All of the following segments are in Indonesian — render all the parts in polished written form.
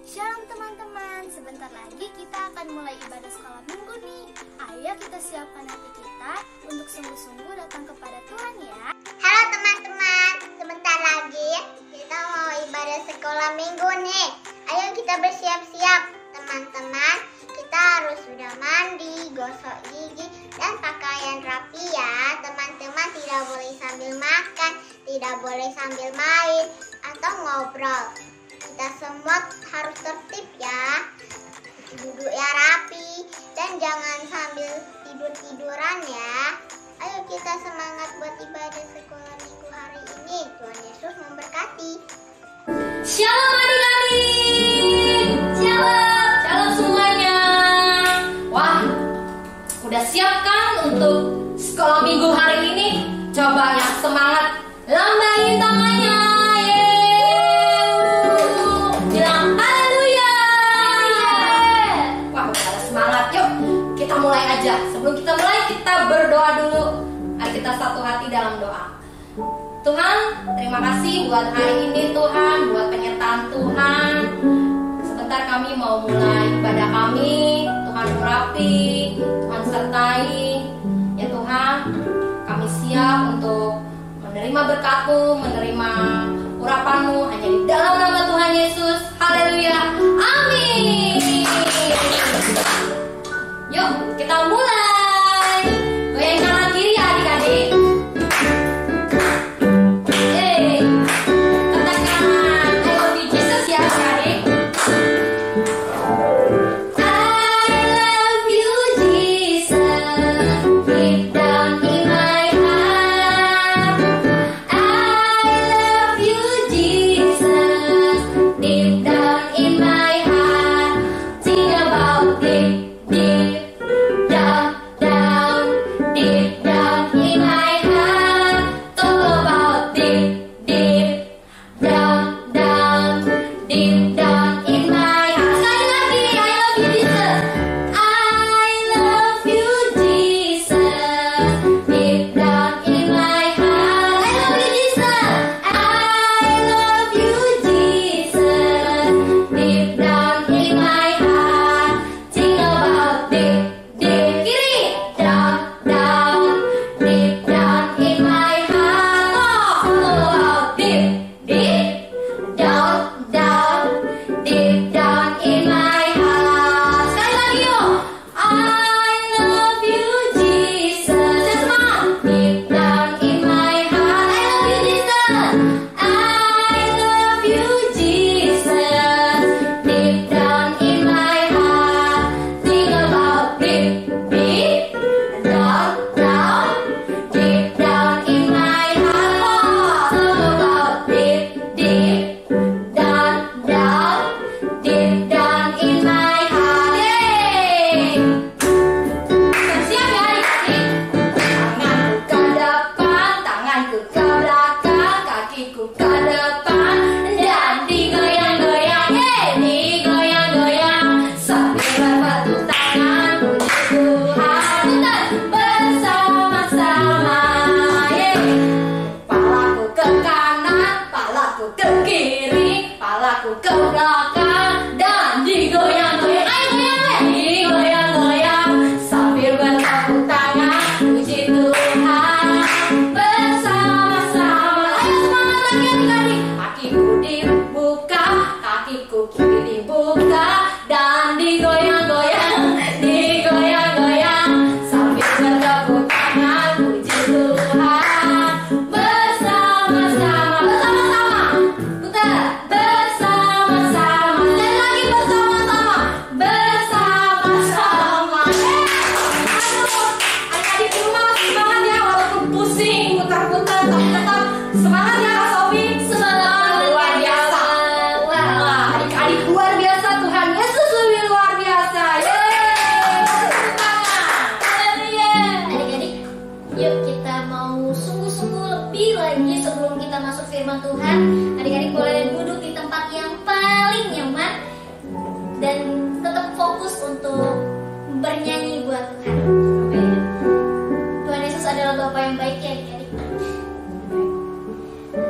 Shalom teman-teman, sebentar lagi kita akan mulai ibadah sekolah minggu nih. Ayo kita siapkan hati kita untuk sungguh-sungguh datang kepada Tuhan ya. Halo teman-teman, sebentar lagi kita mau ibadah sekolah minggu nih. Ayo kita bersiap-siap teman-teman. Kita harus sudah mandi, gosok gigi, dan pakaian rapi ya. Teman-teman tidak boleh sambil makan, tidak boleh sambil main atau ngobrol. Kita semua harus tertib ya, duduknya rapi, dan jangan sambil tidur-tiduran ya. Ayo kita semangat buat ibadah sekolah minggu hari ini. Tuhan Yesus memberkati. Shalom adik-adik. Shalom semuanya. Wah, udah siap kan untuk sekolah minggu hari ini? Coba yang semangat lambaiin tangannya. Mulai aja. Sebelum kita mulai, kita berdoa dulu. Mari kita satu hati dalam doa. Tuhan, terima kasih buat hari ini Tuhan, buat penyertaan Tuhan. Sebentar kami mau mulai ibadah kami. Tuhan urapi, Tuhan sertai. Ya Tuhan, kami siap untuk menerima berkat-Mu, menerima urapan-Mu hanya di dalam nama Tuhan Yesus. Haleluya. Amin. Yuk, kita mulai. Goyang kanan kiri ya adik-adik. Tekan kanan. I love you Jesus ya adik-adik. I love you Jesus, deep down in my heart. I love you Jesus, deep down in my heart. Sing about it.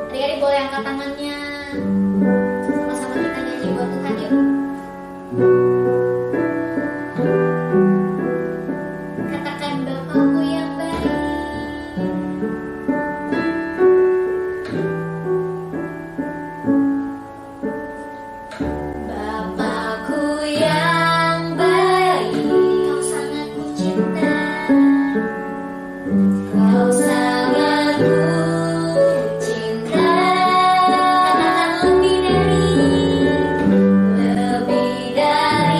Adik-adik boleh angkat tangannya. Sama-sama kita nyanyi buat Tuhan yuk. Katakan Bapakku yang baik. Bapakku yang baik, kau sangat kucinta. Kau sangat kucinta. Katakan lebih dari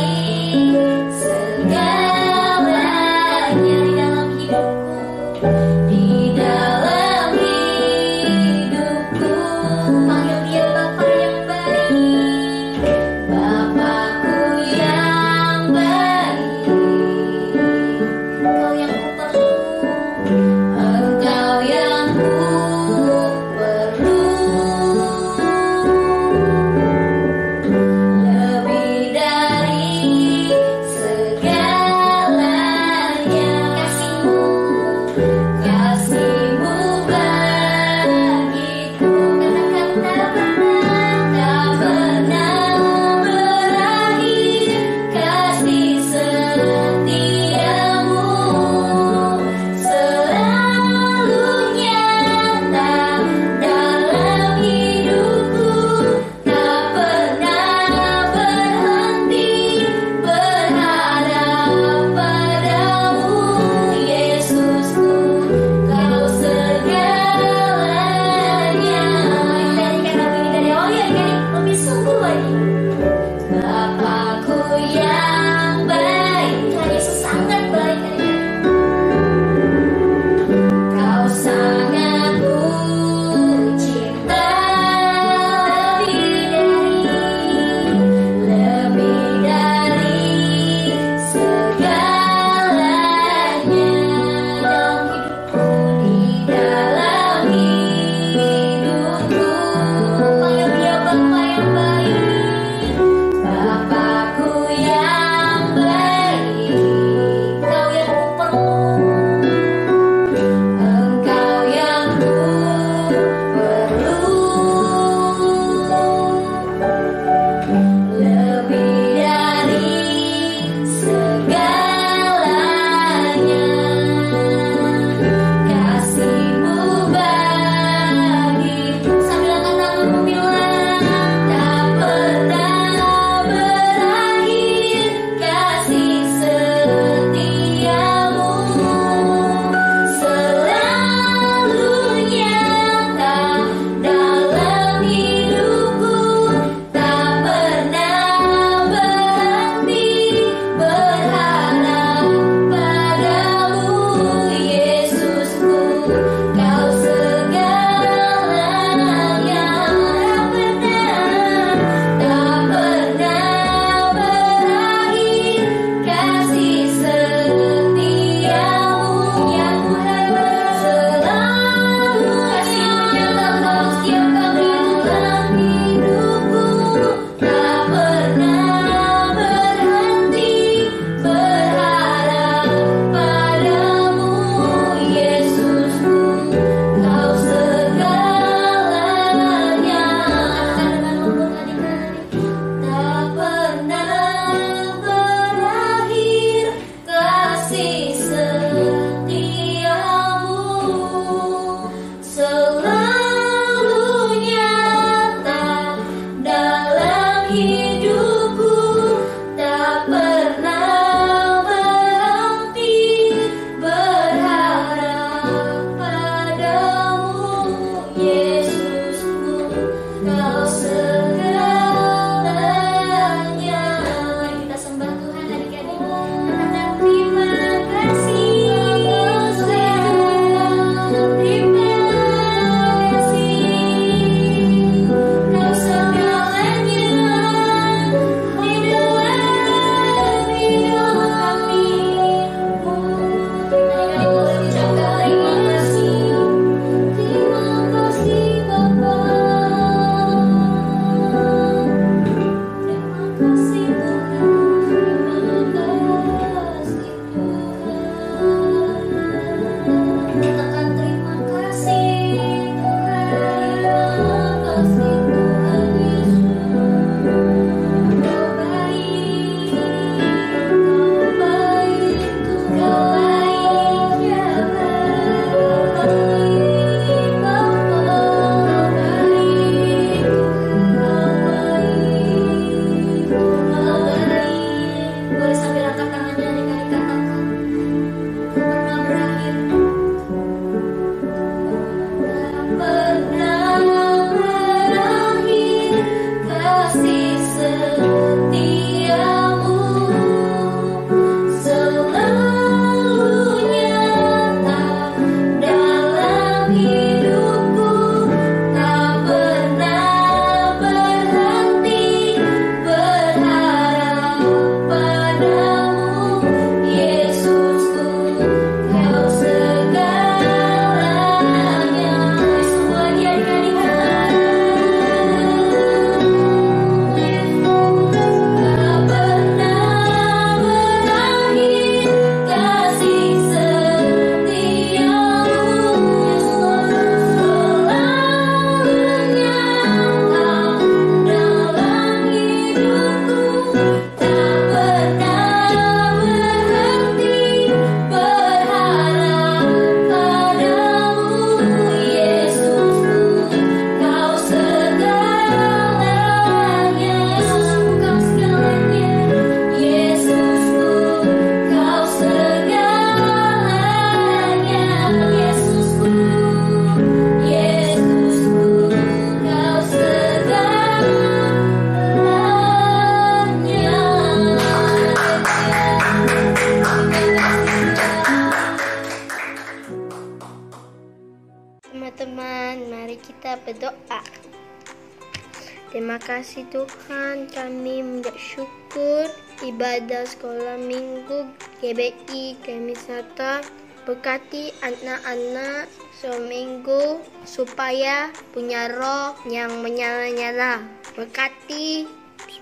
Terima kasih Tuhan, kami mengucap syukur ibadah sekolah minggu GBI Kemisata. Berkati anak-anak seminggu supaya punya roh yang menyala-nyala. Berkati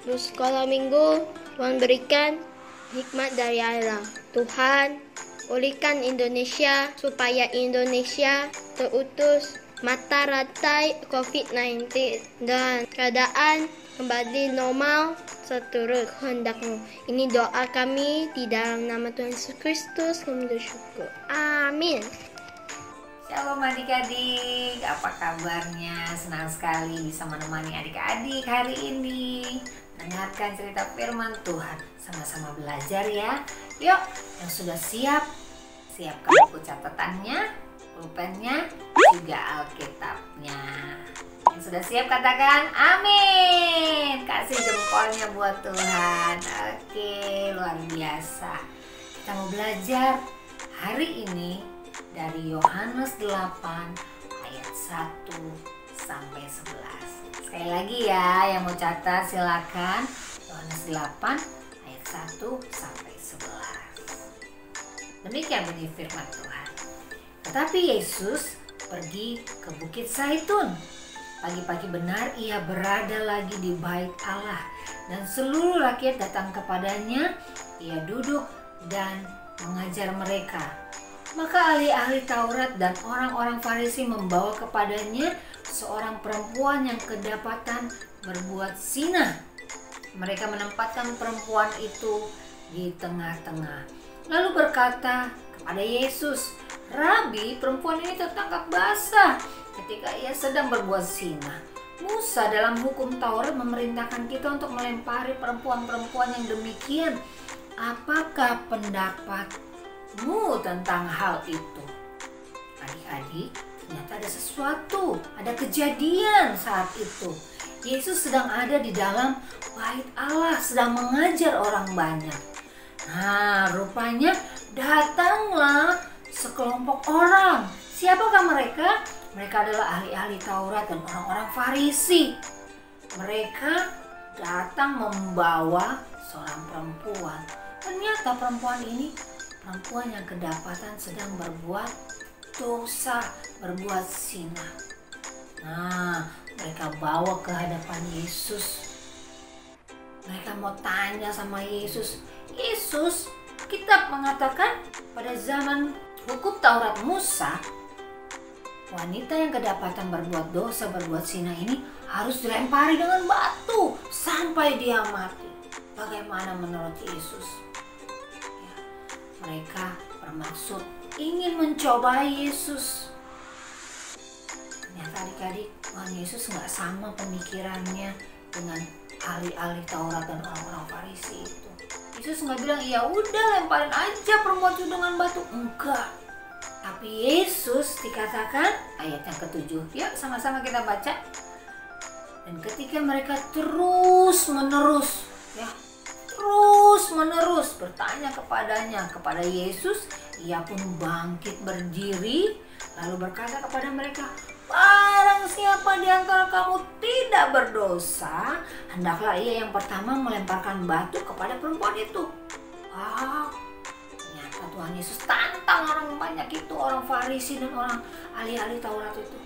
sekolah minggu, Tuhan berikan hikmat dari Allah. Tuhan, pulihkan Indonesia supaya Indonesia terutus mata rantai COVID-19 dan keadaan kembali normal seturut kehendak-Mu. Ini doa kami di dalam nama Tuhan Yesus Kristus. Kami bersyukur. Amin. Shalom adik-adik, apa kabarnya? Senang sekali bisa menemani adik-adik hari ini. Dengarkan cerita firman Tuhan, sama-sama belajar ya. Yuk, yang sudah siap, siapkan buku catatannya, pulpennya, juga Alkitabnya. Yang sudah siap katakan amin. Kasih jempolnya buat Tuhan. Oke, luar biasa. Kita mau belajar hari ini dari Yohanes 8 ayat 1 sampai 11. Sekali lagi ya, yang mau catat silakan. Yohanes 8 ayat 1 sampai 11. Demikian bunyi firman Tuhan. Tetapi Yesus pergi ke Bukit Zaitun. Pagi-pagi benar ia berada lagi di bait Allah, dan seluruh rakyat datang kepadanya. Ia duduk dan mengajar mereka. Maka ahli-ahli Taurat dan orang-orang Farisi membawa kepadanya seorang perempuan yang kedapatan berbuat zina. Mereka menempatkan perempuan itu di tengah-tengah, lalu berkata kepada Yesus, "Rabi, perempuan ini tertangkap basah ketika ia sedang berbuat zina. Musa dalam hukum Taurat memerintahkan kita untuk melempari perempuan-perempuan yang demikian. Apakah pendapatmu tentang hal itu?" Adik-adik, ternyata ada sesuatu, ada kejadian saat itu. Yesus sedang ada di dalam bait Allah, sedang mengajar orang banyak. Nah, rupanya datanglah sekelompok orang. Siapakah mereka? Mereka adalah ahli-ahli Taurat dan orang-orang Farisi. Mereka datang membawa seorang perempuan. Ternyata perempuan ini perempuan yang kedapatan sedang berbuat dosa, berbuat zina. Nah, mereka bawa ke hadapan Yesus. Mereka mau tanya sama Yesus, "Yesus, kitab mengatakan pada zaman hukum Taurat Musa, wanita yang kedapatan berbuat dosa, berbuat zina ini harus dilempari dengan batu sampai dia mati. Bagaimana menurut Yesus?" Ya, mereka bermaksud ingin mencobai Yesus. Ternyata adik-adik, Tuhan Yesus nggak sama pemikirannya dengan ahli-ahli Taurat dan orang-orang Farisi itu. Yesus nggak bilang, "Ya udah lemparin aja perempuan itu dengan batu." Enggak. Tapi Yesus dikatakan ayat yang ke-7. Yuk sama-sama kita baca. Dan ketika mereka terus menerus bertanya kepada Yesus, ia pun bangkit berdiri lalu berkata kepada mereka, "Barang siapa di antara kamu tidak berdosa, hendaklah ia yang pertama melemparkan batu kepada perempuan itu." Wow, ternyata Tuhan Yesus tantang orang banyak itu, orang Farisi dan orang ahli-ahli Taurat itu.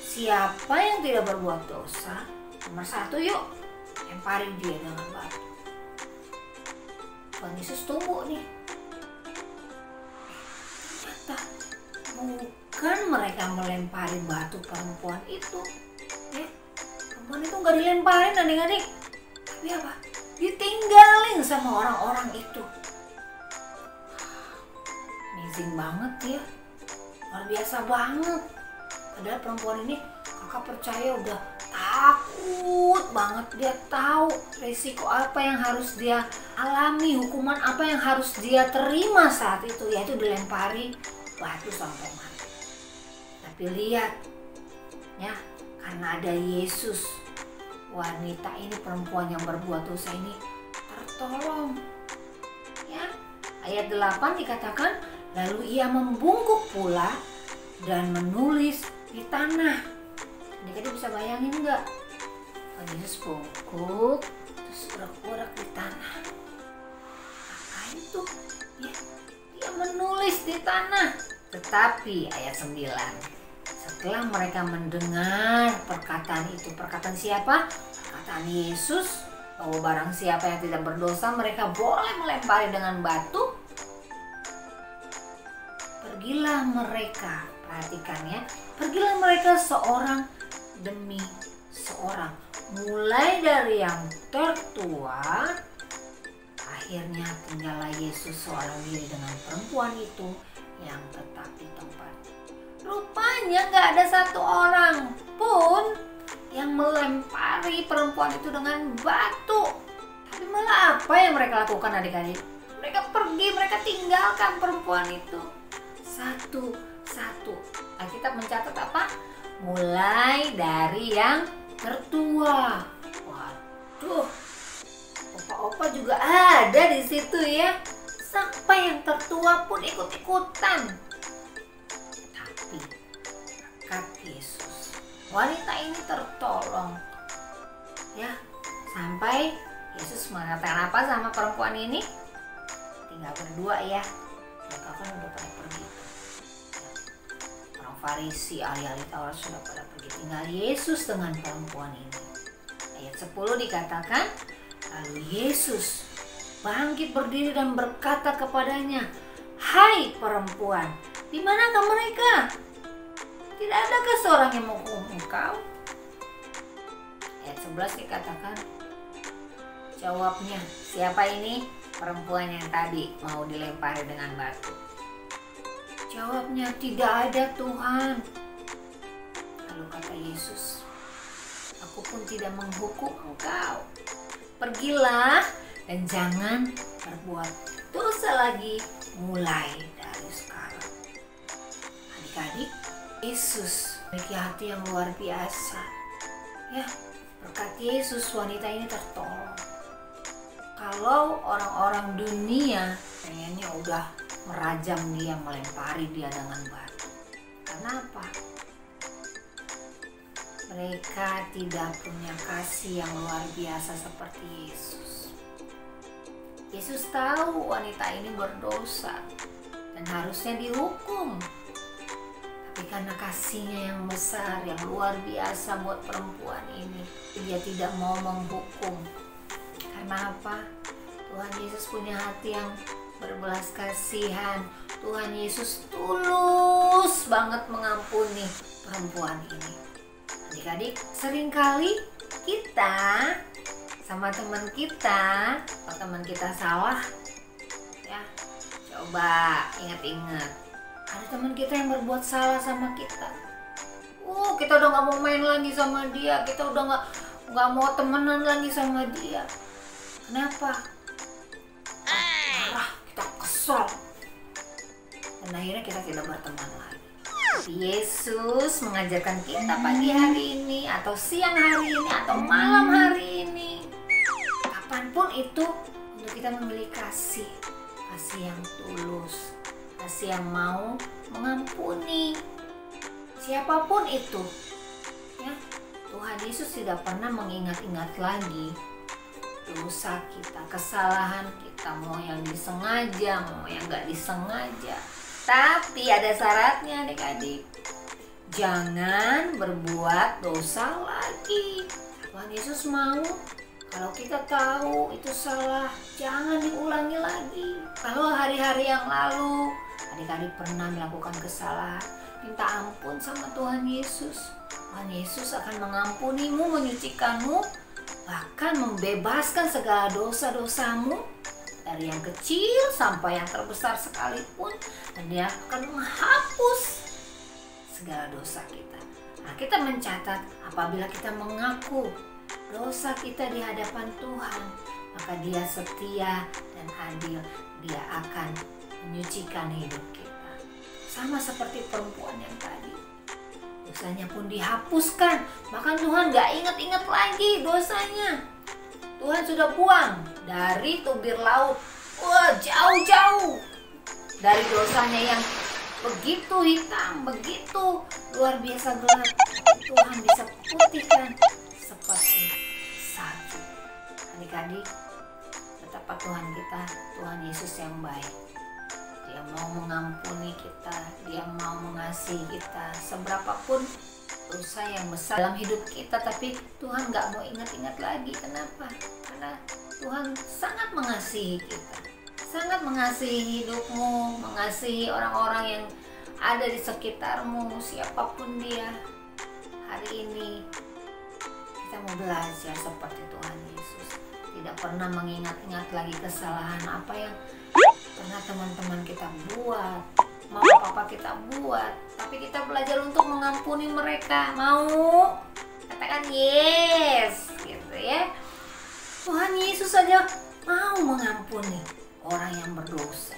Siapa yang tidak berbuat dosa, nomor 1 yuk, lemparin dia dengan batu. Tuhan Yesus tunggu nih. Ternyata bukan mereka melempari batu perempuan itu. Perempuan itu nggak dilemparin adik-adik. Tapi apa? Ditinggalin sama orang-orang itu. Amazing banget ya. Luar biasa banget. Padahal perempuan ini kakak percaya udah takut banget. Dia tahu resiko apa yang harus dia alami, hukuman apa yang harus dia terima saat itu, yaitu dilempari batu sampai mati. Tapi lihat ya, karena ada Yesus, wanita ini, perempuan yang berbuat dosa ini tertolong. Ya, ayat 8 dikatakan, lalu ia membungkuk pula dan menulis di tanah. Adik-adik bisa bayangin nggak? Tuhan Yesus bungkuk terus urak-urak di tanah. Apa itu? Ya, dia menulis di tanah. Tetapi ayat 9, setelah mereka mendengar perkataan itu, perkataan siapa? Perkataan Yesus, bahwa barang siapa yang tidak berdosa mereka boleh melempari dengan batu. Pergilah mereka, perhatikan ya, pergilah mereka seorang demi seorang, mulai dari yang tertua. Akhirnya tinggallah Yesus seorang diri dengan perempuan itu yang tetap di tempat. Rupanya gak ada satu orang pun yang melempari perempuan itu dengan batu. Tapi malah apa yang mereka lakukan adik-adik? Mereka pergi, mereka tinggalkan perempuan itu satu-satu. Alkitab mencatat apa? Mulai dari yang tertua. Waduh, opa-opa juga ada di situ ya. Sampai yang tertua pun ikut-ikutan. Tapi berkat Yesus, wanita ini tertolong. Ya, sampai Yesus mengatakan apa sama perempuan ini? Tinggal berdua ya. Mereka kan udah pada pergi. Orang Farisi, ahli-ahli Taurat sudah pada pergi. Tinggal Yesus dengan perempuan ini. Ayat 10 dikatakan, lalu Yesus bangkit berdiri dan berkata kepadanya, "Hai perempuan, di manakah mereka? Tidak adakah seorang yang menghukum engkau?" Ayat 11 dikatakan, jawabnya, siapa ini? Perempuan yang tadi mau dilempari dengan batu. Jawabnya, "Tidak ada Tuhan." Lalu kata Yesus, "Aku pun tidak menghukum engkau. Pergilah dan jangan berbuat dosa lagi mulai dari sekarang." Adik-adik, Yesus memiliki hati yang luar biasa. Ya, berkat Yesus wanita ini tertolong. Kalau orang-orang dunia pengennya udah merajam dia, melempari dia dengan batu. Kenapa? Mereka tidak punya kasih yang luar biasa seperti Yesus. Yesus tahu wanita ini berdosa dan harusnya dihukum. Tapi karena kasihnya yang besar, yang luar biasa buat perempuan ini, dia tidak mau menghukum. Karena apa? Tuhan Yesus punya hati yang berbelas kasihan. Tuhan Yesus tulus banget mengampuni perempuan ini. Adik-adik, seringkali kita sama teman kita, kalau teman kita salah, ya coba ingat-ingat, ada teman kita yang berbuat salah sama kita. Kita udah nggak mau main lagi sama dia, kita udah nggak mau temenan lagi sama dia. Kenapa? Marah, kita kesal, dan akhirnya kita tidak berteman lagi. Tapi Yesus mengajarkan kita pagi hari ini, atau siang hari ini, atau malam hari ini, kapanpun itu, untuk kita memiliki kasih yang tulus, kasih yang mau mengampuni siapapun itu. Ya, Tuhan Yesus tidak pernah mengingat-ingat lagi dosa kita, kesalahan kita, mau yang disengaja, mau yang nggak disengaja. Tapi ada syaratnya adik-adik, jangan berbuat dosa lagi. Tuhan Yesus mau kalau kita tahu itu salah, jangan diulangi lagi. Kalau hari-hari yang lalu adik-adik pernah melakukan kesalahan, minta ampun sama Tuhan Yesus. Tuhan Yesus akan mengampunimu, menyucikanmu, bahkan membebaskan segala dosa-dosamu, dari yang kecil sampai yang terbesar sekalipun, dan dia akan menghapus segala dosa kita. Nah, kita mencatat apabila kita mengaku dosa kita di hadapan Tuhan, maka dia setia dan adil, dia akan menyucikan hidup kita. Sama seperti perempuan yang tadi, dosanya pun dihapuskan, bahkan Tuhan gak ingat-ingat lagi dosanya. Tuhan sudah buang dari tubir laut, jauh-jauh dari dosanya yang begitu hitam, begitu luar biasa gelap. Tuhan bisa putihkan seperti Adik-adik, betapa Tuhan kita, Tuhan Yesus yang baik. Dia mau mengampuni kita, Dia mau mengasihi kita seberapapun dosa yang besar dalam hidup kita, tapi Tuhan gak mau ingat-ingat lagi. Kenapa? Karena Tuhan sangat mengasihi kita, sangat mengasihi hidupmu, mengasihi orang-orang yang ada di sekitarmu, siapapun dia. Hari ini kita mau belajar seperti Tuhan Yesus, tidak pernah mengingat-ingat lagi kesalahan apa yang pernah teman-teman kita buat, mama papa kita buat, tapi kita belajar untuk mengampuni mereka. Mau? Katakan yes, gitu ya. Tuhan Yesus saja mau mengampuni orang yang berdosa,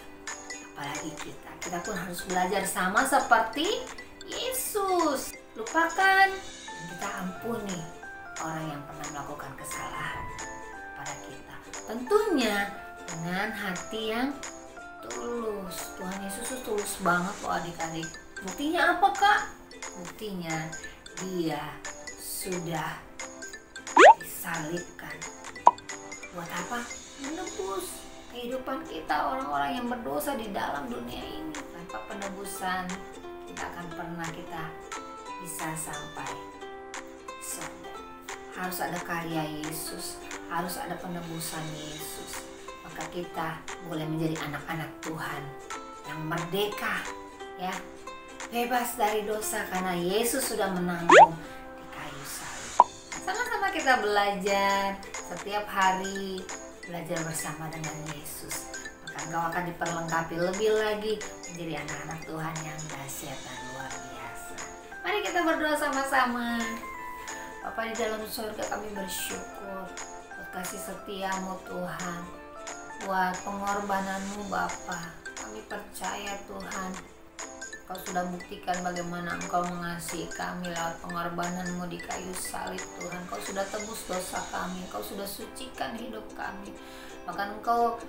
apalagi kita. Kita pun harus belajar sama seperti Yesus. Lupakan dan kita ampuni orang yang pernah melakukan kesalahan pada kita. Tentunya dengan hati yang tulus. Tuhan Yesus itu tulus banget loh adik-adik. Buktinya apa Kak? Buktinya Dia sudah disalibkan. Buat apa? Menebus kehidupan kita, orang-orang yang berdosa di dalam dunia ini. Tanpa penebusan tidak akan pernah kita bisa sampai surga. Harus ada karya Yesus, harus ada penebusan Yesus, maka kita boleh menjadi anak-anak Tuhan yang merdeka, ya, bebas dari dosa karena Yesus sudah menanggung di kayu salib. Sama-sama kita belajar setiap hari, belajar bersama dengan Yesus, maka engkau akan diperlengkapi lebih lagi menjadi anak-anak Tuhan yang dahsyat dan luar biasa. Mari kita berdoa sama-sama. Bapa di dalam surga, kami bersyukur buat kasih setiamu Tuhan, buat pengorbananmu Bapa. Kami percaya Tuhan, Kau sudah buktikan bagaimana Engkau mengasihi kami lewat pengorbananmu di kayu salib Tuhan. Kau sudah tebus dosa kami, Kau sudah sucikan hidup kami, bahkan Engkau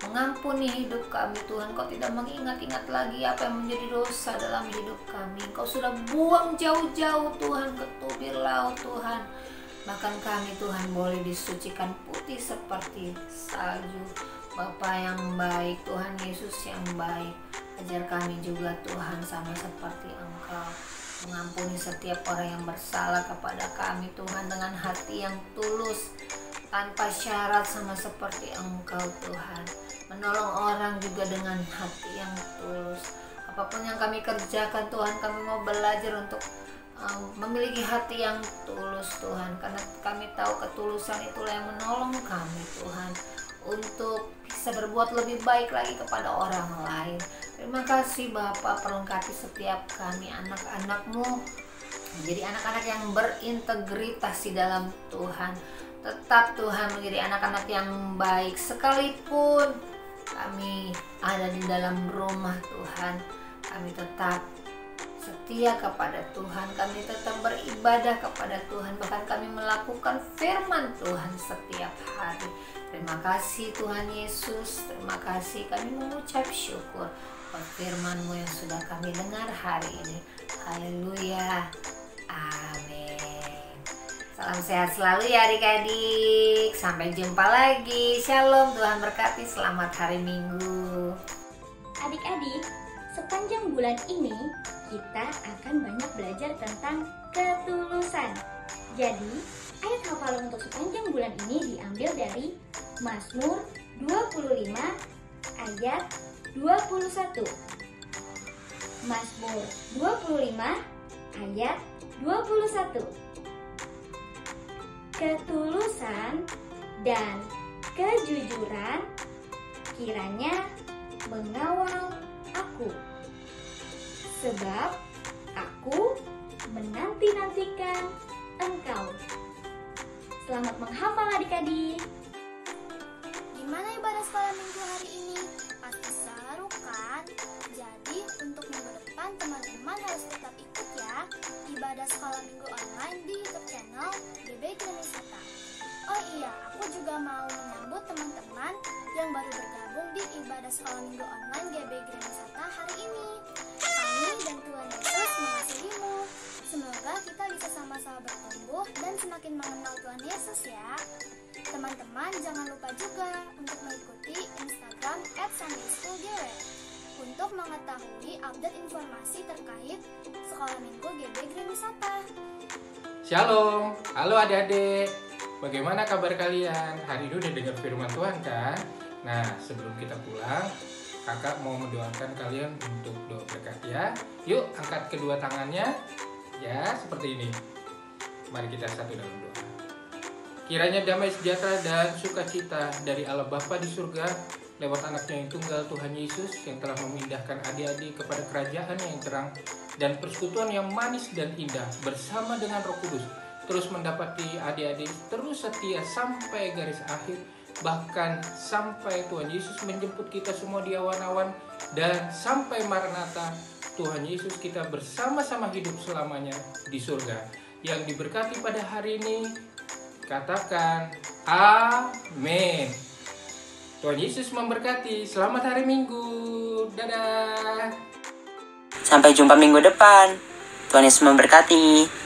mengampuni hidup kami Tuhan. Kau tidak mengingat-ingat lagi apa yang menjadi dosa dalam hidup kami. Kau sudah buang jauh-jauh Tuhan ke tubir laut Tuhan. Bahkan kami Tuhan boleh disucikan putih seperti salju. Bapa yang baik, Tuhan Yesus yang baik, ajar kami juga Tuhan sama seperti Engkau, mengampuni setiap orang yang bersalah kepada kami Tuhan dengan hati yang tulus, tanpa syarat, sama seperti Engkau Tuhan. Menolong orang juga dengan hati yang tulus. Apapun yang kami kerjakan Tuhan, kami mau belajar untuk memiliki hati yang tulus Tuhan, karena kami tahu ketulusan itulah yang menolong kami Tuhan untuk bisa berbuat lebih baik lagi kepada orang lain. Terima kasih Bapa, perlengkapi setiap kami anak-anak-Mu menjadi anak-anak yang berintegritas di dalam Tuhan. Tetap Tuhan menjadi anak-anak yang baik sekalipun kami ada di dalam rumah Tuhan. Kami tetap setia kepada Tuhan, kami tetap beribadah kepada Tuhan, bahkan kami melakukan firman Tuhan setiap hari. Terima kasih Tuhan Yesus, terima kasih, kami mengucap syukur buat firman-Mu yang sudah kami dengar hari ini. Haleluya, amin. Salam sehat selalu ya adik-adik, sampai jumpa lagi. Shalom, Tuhan berkati, selamat hari Minggu. Adik-adik, sepanjang bulan ini kita akan banyak belajar tentang ketulusan. Jadi, ayat hafalan untuk sepanjang bulan ini diambil dari Mazmur 25 ayat 21. Mazmur 25 ayat 21. Ketulusan dan kejujuran kiranya mengawal aku, sebab aku menanti-nantikan engkau. Selamat menghafal adik-adik. Gimana ibadah sekolah minggu hari ini? Pasti seru kan? Jadi untuk minggu depan teman-teman harus tetap ikut ya ibadah sekolah minggu online di YouTube channel GB Kremisata. Oh iya, aku juga mau menyambut teman-teman yang baru bergabung di ibadah sekolah minggu online GB Kremisata hari ini. Kami dan Tuhan Yesus mengasihimu. Semoga kita bisa sama-sama bertumbuh dan semakin mengenal Tuhan Yesus ya. Teman-teman jangan lupa juga untuk mengikuti Instagram @sundayschoolgw untuk mengetahui update informasi terkait Sekolah Minggu GB Green Wisata. Shalom, halo adik-adik. Bagaimana kabar kalian? Hari ini udah dengar firman Tuhan kan? Nah, sebelum kita pulang, kakak mau mendoakan kalian untuk doa berkat ya. Yuk, angkat kedua tangannya. Ya, seperti ini. Mari kita satu dalam doa. Kiranya damai sejahtera dan sukacita dari Allah Bapa di surga lewat anaknya yang tunggal Tuhan Yesus yang telah memindahkan adik-adik kepada kerajaan yang terang dan persekutuan yang manis dan indah bersama dengan Roh Kudus terus mendapati adik-adik terus setia sampai garis akhir, bahkan sampai Tuhan Yesus menjemput kita semua di awan-awan dan sampai Maranatha Tuhan Yesus kita bersama-sama hidup selamanya di surga. Yang diberkati pada hari ini katakan amin. Tuhan Yesus memberkati. Selamat hari Minggu. Dadah. Sampai jumpa minggu depan. Tuhan Yesus memberkati.